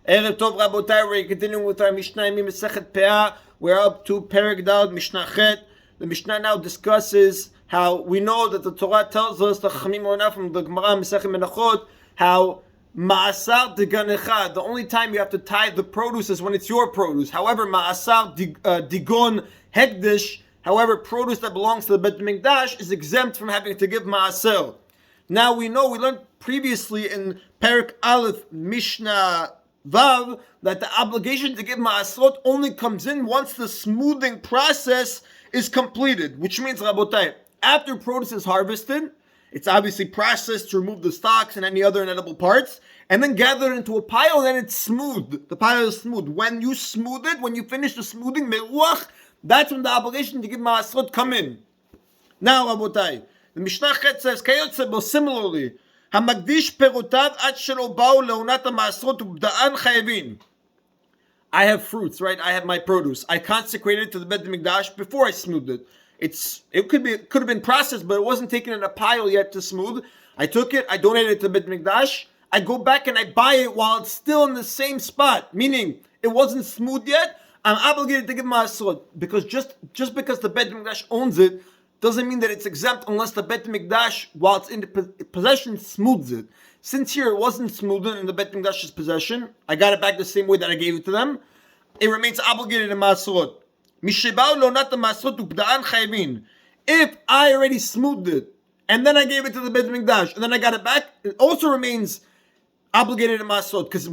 Erev Tov Rabotai, we're continuing with our Mishna Yomi Masechet Peah. We're up to Perek Dal Mishnah Chet. The Mishnah now discusses how we know that the Torah tells us, the Chachamim learn out from the Gemara Masechet Menachot, how Ma'asar Diganecha, the only time you have to tithe the produce is when it's your produce. However, Ma'asar Digon Hekdesh, however, produce that belongs to the Bet Mikdash is exempt from having to give Ma'asel. Now we learned previously in Perek Aleph Mishnah Vav that the obligation to give Ma'asrot only comes in once the smoothing process is completed, which means, Rabotai, after produce is harvested, it's obviously processed to remove the stalks and any other inedible parts, and then gathered into a pile, and then it's smooth. The pile is smooth. When you smooth it, when you finish the smoothing, meruach, that's when the obligation to give Ma'asrot come in. Now, Rabotai, the Mishnah Chet says, Kayotzebo, similarly, Hamagdish perotav ad shelo ba'u leonat ha'ma'asrot ubda'an chayevin. I have fruits, right? I have my produce. I consecrated it to the Bet Mikdash before I smoothed it. It could have been processed, but it wasn't taken in a pile yet to smooth. I took it, I donated it to the Bet Mikdash. I go back and I buy it while it's still in the same spot, meaning it wasn't smooth yet. I'm obligated to give Ma'asrot because just because the Bet Mikdash owns it doesn't mean that it's exempt unless the Bet Mikdash, while it's in the possession, smooths it. Since here it wasn't smoothed in the Bet Mikdash's possession, I got it back the same way that I gave it to them, it remains obligated in Ma'asrot. If I already smoothed it, and then I gave it to the Bet Mikdash, and then I got it back, it also remains obligated in Ma'asrot, because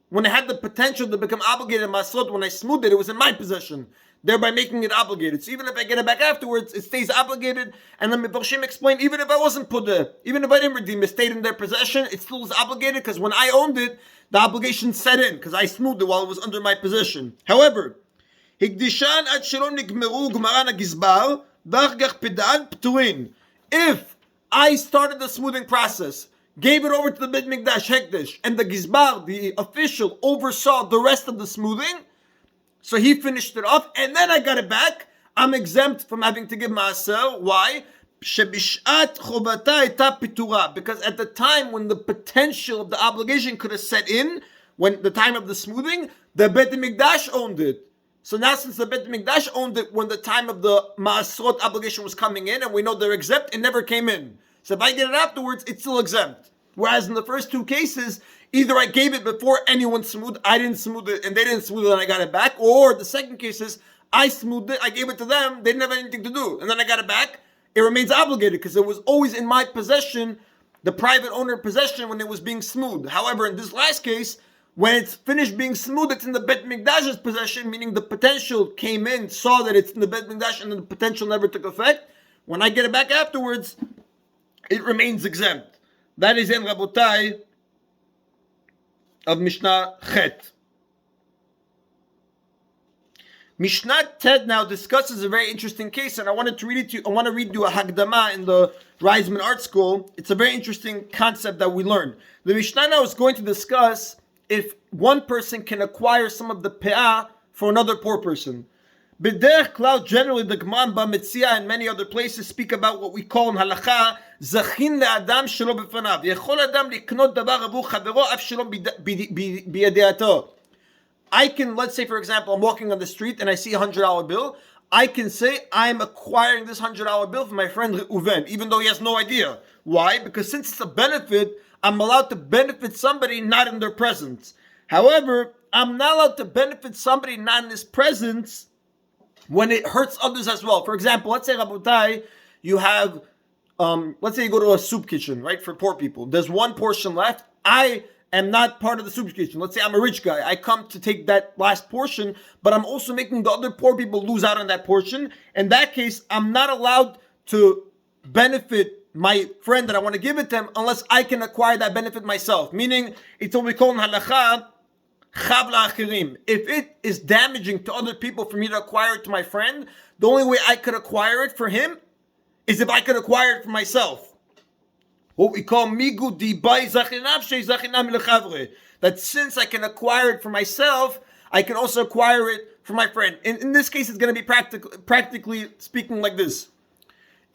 when it had the potential to become obligated in Ma'asrot, when I smoothed it, it was in my possession, thereby making it obligated. So even if I get it back afterwards, it stays obligated. And then Mefarshim explained, even if I wasn't put there, even if I didn't redeem it, stayed in their possession, it still was obligated, because when I owned it, the obligation set in, because I smoothed it while it was under my possession. However, Hikdishan ad shelo nigmeru gmaran hagizbar, v'achgach pedan pturin. If I started the smoothing process, gave it over to the Bet Mikdash Hekdesh, and the Gizbar, the official, oversaw the rest of the smoothing, so he finished it off, and then I got it back, I'm exempt from having to give Ma'aser. Why? Because at the time when the potential of the obligation could have set in, when the time of the smoothing, the Bet Mikdash owned it. So now since the Bet Mikdash owned it when the time of the Ma'asrot obligation was coming in, and we know they're exempt, it never came in. So if I get it afterwards, it's still exempt. Whereas in the first two cases, either I gave it before anyone smoothed, I didn't smooth it, and they didn't smooth it, and I got it back. Or the second case is, I smoothed it, I gave it to them, they didn't have anything to do, and then I got it back. It remains obligated because it was always in my possession, the private owner possession, when it was being smoothed. However, in this last case, when it's finished being smoothed, it's in the Bet Mikdash's possession, meaning the potential came in, saw that it's in the Bet Mikdash, and the potential never took effect. When I get it back afterwards, it remains exempt. That is in Rabotai of Mishnah Chet. Mishnah Ted now discusses a very interesting case, and I wanted to read it to you. I want to read you a Hagdama in the Reisman Art School. It's a very interesting concept that we learned. The Mishnah now is going to discuss if one person can acquire some of the Peah for another poor person. B'derech klal, generally the Gemara B'Metzia and many other places speak about what we call in Halacha Zachin le'adam shelo b'fanav. Yechol adam liknot davar avu chavero af shelo b'yadeato. I can, let's say for example, I'm walking on the street and I see a $100 bill. I can say I'm acquiring this $100 bill for my friend Reuven, even though he has no idea. Why? Because since it's a benefit, I'm allowed to benefit somebody not in their presence. However, I'm not allowed to benefit somebody not in his presence when it hurts others as well. For example, let's say, Rabotai, you have, let's say you go to a soup kitchen, right, for poor people. There's one portion left. I am not part of the soup kitchen. Let's say I'm a rich guy. I come to take that last portion, but I'm also making the other poor people lose out on that portion. In that case, I'm not allowed to benefit my friend that I want to give it to him unless I can acquire that benefit myself. Meaning, it's what we call in halacha, chav la'achirim. If it is damaging to other people for me to acquire it to my friend, the only way I could acquire it for him is if I could acquire it for myself. What we call migu di bai zachinav shei zachinam lechavre. That since I can acquire it for myself, I can also acquire it for my friend. In this case, it's going to be practically speaking like this.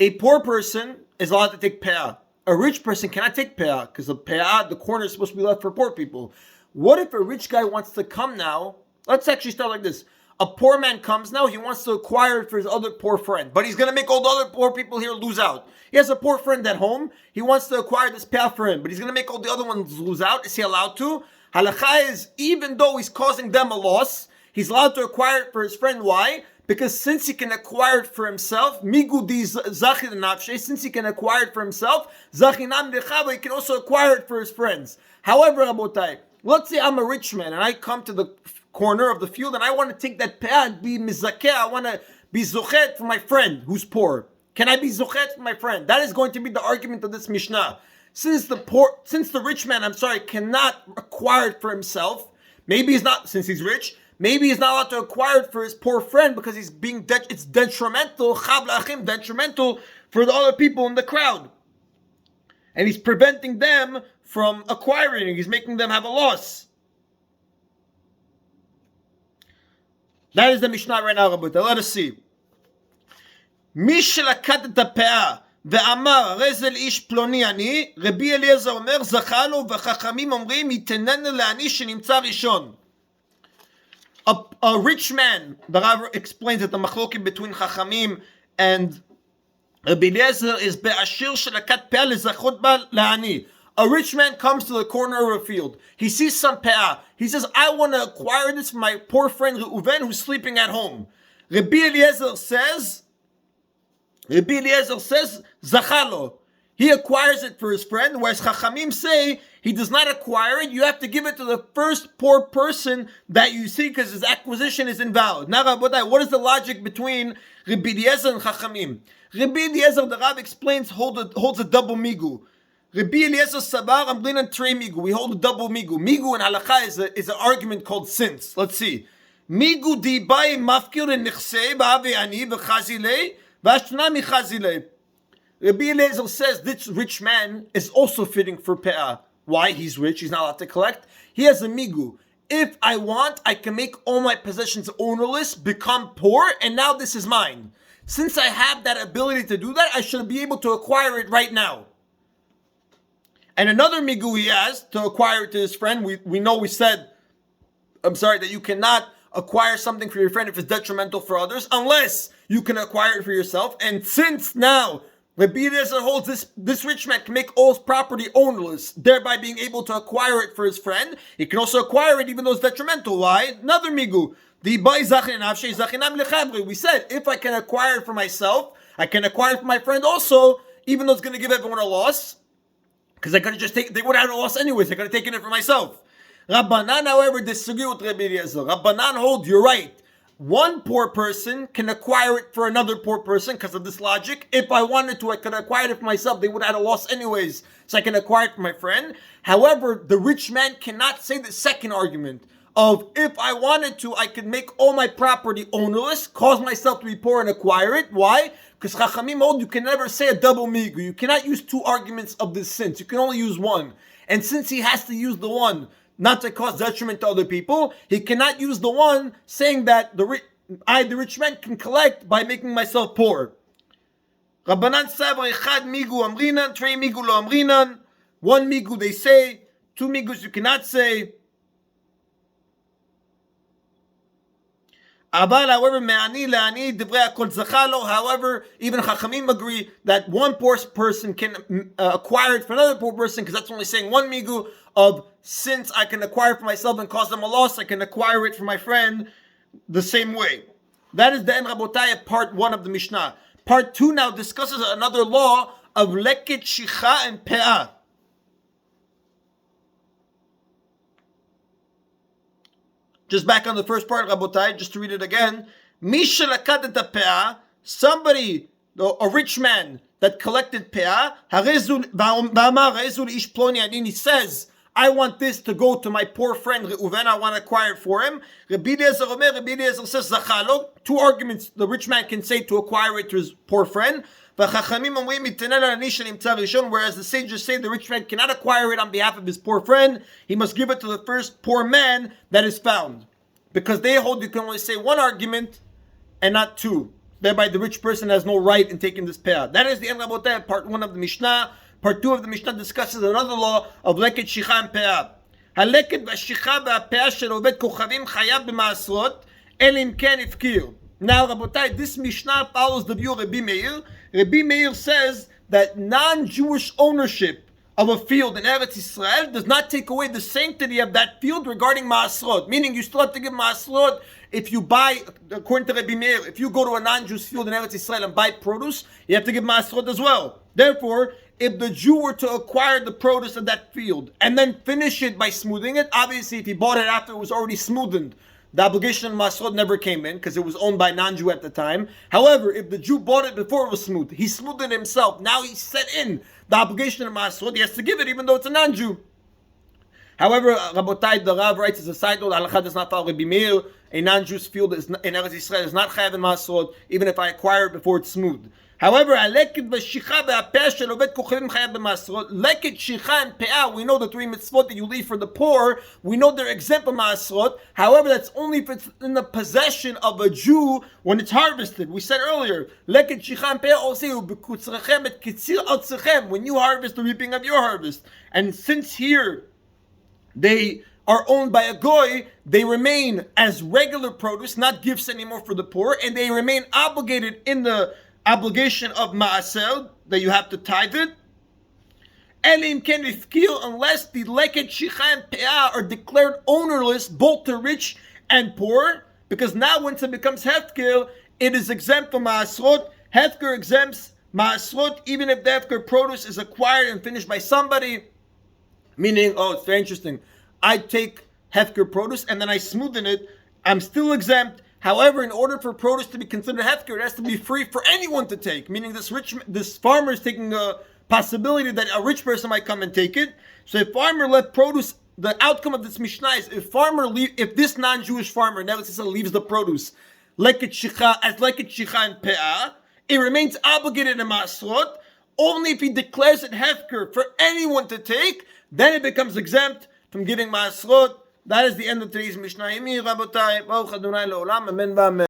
A poor person is allowed to take peah. a rich person cannot take peah because the peah, the corner is supposed to be left for poor people. What if a rich guy wants to come now? Let's actually start like this. A poor man comes now, he wants to acquire it for his other poor friend, but he's going to make all the other poor people here lose out. He has a poor friend at home, he wants to acquire this peah for him, but he's going to make all the other ones lose out. Is he allowed to? Halakha is, even though he's causing them a loss, he's allowed to acquire it for his friend. Why? Because since he can acquire it for himself, since he can acquire it for himself, he can also acquire it for his friends. However, Rabotai, let's say I'm a rich man and I come to the corner of the field and I want to take that peah and be mizakeh, I want to be zochet for my friend who's poor. Can I be zochet for my friend? That is going to be the argument of this Mishnah. Since the rich man, cannot acquire it for himself, maybe he's not, since he's rich, maybe he's not allowed to acquire it for his poor friend because he's being, it's detrimental, detrimental for the other people in the crowd. And he's preventing them from acquiring it. He's making them have a loss. That is the Mishnah right now, Rabbota. Let us see. Mishlakat peah ve'amar rezel ish ploni ani, Rabbi Eliezer omer zaka lo v'chachamim omrim yitenenu le'ani shenimtza rishon. A rich man, the Rav explains that the machlokim between Chachamim and Rabbi Eliezer is be'ashir shelakat peah lezachot ba le'ani. A rich man comes to the corner of a field. He sees some peah. He says, I want to acquire this for my poor friend Reuven who's sleeping at home. Rabbi Eliezer says, Zachalo. He acquires it for his friend, whereas Chachamim say he does not acquire it. You have to give it to the first poor person that you see because his acquisition is invalid. Now, Rabbodai, what is the logic between Rabbi Eliezer and Chachamim? Rabbi Eliezer, the Rav explains, holds a double migu. Rabbi Eliezer Sabar Amrinan Trei Migu. We hold a double Migu. Migu in Halakha is an argument called since. Let's see. Migu di bay mafkir in nichsei ba'ave ani v'chazilei v'ashtana michazilei. Rabbi Eliezer says this rich man is also fitting for peah. Why? He's rich. He's not allowed to collect. He has a Migu. If I want, I can make all my possessions ownerless, become poor, and now this is mine. Since I have that ability to do that, I should be able to acquire it right now. And another migu he has to acquire it to his friend. We said that you cannot acquire something for your friend if it's detrimental for others, unless you can acquire it for yourself. And since now Rabbi Eliezer holds this rich man can make all his property ownerless, thereby being able to acquire it for his friend, he can also acquire it even though it's detrimental. Why? Another migu. We said if I can acquire it for myself, I can acquire it for my friend also, even though it's going to give everyone a loss. Because I could have just taken, they would have had a loss anyways. I could have taken it for myself. Rabbanan, however, disagree with Rabbi Eliezer. Rabbanan hold, you're right. One poor person can acquire it for another poor person because of this logic. If I wanted to, I could acquire it for myself. They would have had a loss anyways. So I can acquire it for my friend. However, the rich man cannot say the second argument of if I wanted to, I could make all my property ownerless, cause myself to be poor and acquire it. Why? Because Chachamim hold, you can never say a double migu. You cannot use two arguments of this sense. You can only use one. And since he has to use the one not to cause detriment to other people, he cannot use the one saying that the rich man, can collect by making myself poor. Rabbanan Sabar Echad migu amrinan, Trei migu lo amrinan. One migu they say, two migus you cannot say. However, even Chachamim agree that one poor person can acquire it for another poor person, because that's only saying one migu of since I can acquire it for myself and cause them a loss, I can acquire it for my friend the same way. That is the En Rabotai, part 1 of the Mishnah. Part 2 now discusses another law of leket, shicha, and peah. Just back on the first part, Rabotai, just to read it again. Somebody, a rich man that collected peah, he says, I want this to go to my poor friend Reuven, I want to acquire it for him. Rabbi Eliezer says, Zachalo, two arguments the rich man can say to acquire it to his poor friend. Whereas the sages say the rich man cannot acquire it on behalf of his poor friend. He must give it to the first poor man that is found. Because they hold you can only say one argument and not two. Thereby the rich person has no right in taking this peah. That is the end of part 1 of the Mishnah. Part 2 of the Mishnah discusses another law of leket, shicha, and peah. הלקט והשיחה והפאה של עובד כוכבים חייב במעשרות, אלא אם כן הפקיר. Now, Rabotai, this Mishnah follows the view of Rabbi Meir. Rabbi Meir says that non-Jewish ownership of a field in Eretz Israel does not take away the sanctity of that field regarding Ma'asrot. Meaning, you still have to give Ma'asrot if you buy, according to Rabbi Meir, if you go to a non-Jewish field in Eretz Israel and buy produce, you have to give Ma'asrot as well. Therefore, if the Jew were to acquire the produce of that field and then finish it by smoothing it, obviously if he bought it after it was already smoothened, the obligation of Masrot never came in because it was owned by a non-Jew at the time. However, if the Jew bought it before it was smooth, he smoothed it himself. Now he set in the obligation of Masrot. He has to give it even though it's a non-Jew. However, Rabotai, the Rav writes as a side note, Halakha does not follow Rabbi Meir. A non-Jewish field in Eretz Yisrael is not chayav in Masrot, even if I acquire it before it's smooth. However, lekit v'shicha ve'apeh shel oved kochavim chayav b'masrot. Lekit, shicha, and peah, we know the three mitzvot that you leave for the poor. We know they're exempt from masrot. However, that's only if it's in the possession of a Jew when it's harvested. We said earlier, lekit, shicha, and peah also b'kutzrechem et kitzir otzrechem, when you harvest the reaping of your harvest. And since here they are owned by a goy, they remain as regular produce, not gifts anymore for the poor, and they remain obligated in the obligation of ma'asel, that you have to tithe it. Elim ken ifkil, unless the leket, shicha, and peah are declared ownerless both to rich and poor, because now once it becomes hefker, it is exempt from ma'asrot. Hefker exempts ma'asrot even if the hefker produce is acquired and finished by somebody. Meaning, oh, it's very interesting. I take hefker produce and then I smoothen it, I'm still exempt. However, in order for produce to be considered hefker, it has to be free for anyone to take. Meaning this farmer is taking a possibility that a rich person might come and take it. So if farmer left produce, the outcome of this Mishnah is if this non-Jewish farmer, now leaves the produce, leket shicha and peah, it remains obligated in masrot. Only if he declares it hefker for anyone to take, then it becomes exempt from giving masrot. That is the end of today's Mishna Yomi, Rabotai. Baruch Adonai Le'olam. Amen v'amen.